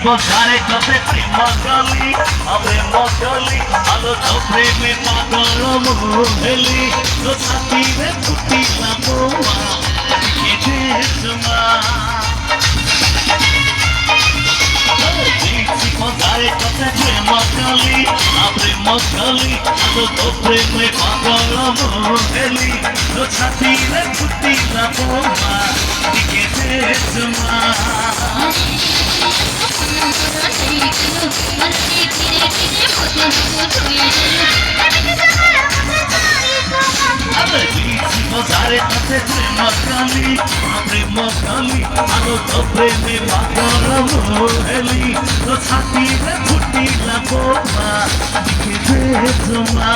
বাজারে কাছে প্রেম গলি প্রেম গলি আলো তো প্রেমে পাগল মহেলি তো ছাতিরে ফুটিলাম মা কেটে জমা বিচি বাজারে কাছে প্রেম গলি আলো তো প্রেমে পাগল মহেলি তো ছাতিরে ফুটিলাম মা কেটে জমা বাজারে কাছে প্রেম গলি আলো তো প্রেমে পাগল মহেলি তো ছাতিরে ফুটিলাম মা কেটে জমা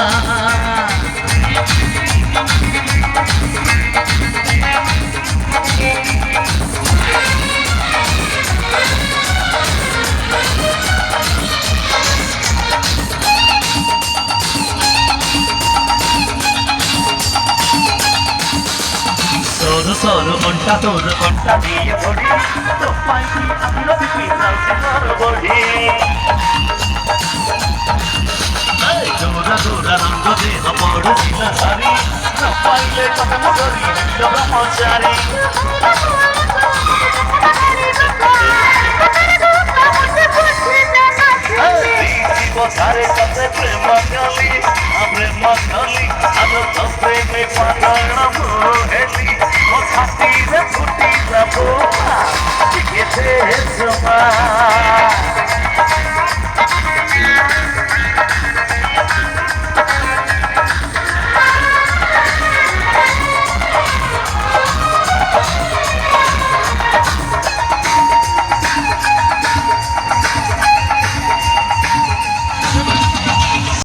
Solo conta todo conta দিয়ে বড়ি তো পাইছি আমি রবি নালতে বড় বড়ি এই জোরা জোরা রঙ্গ দে বড় শিলা সারি তো পাইলে কত মগরি ডবা মজারি বাজারে কাছে প্রেম গলি আলো তো প্রেমে পাগল মহেলি ও ছাতিরে ফুটিলাম মা কেটে জমা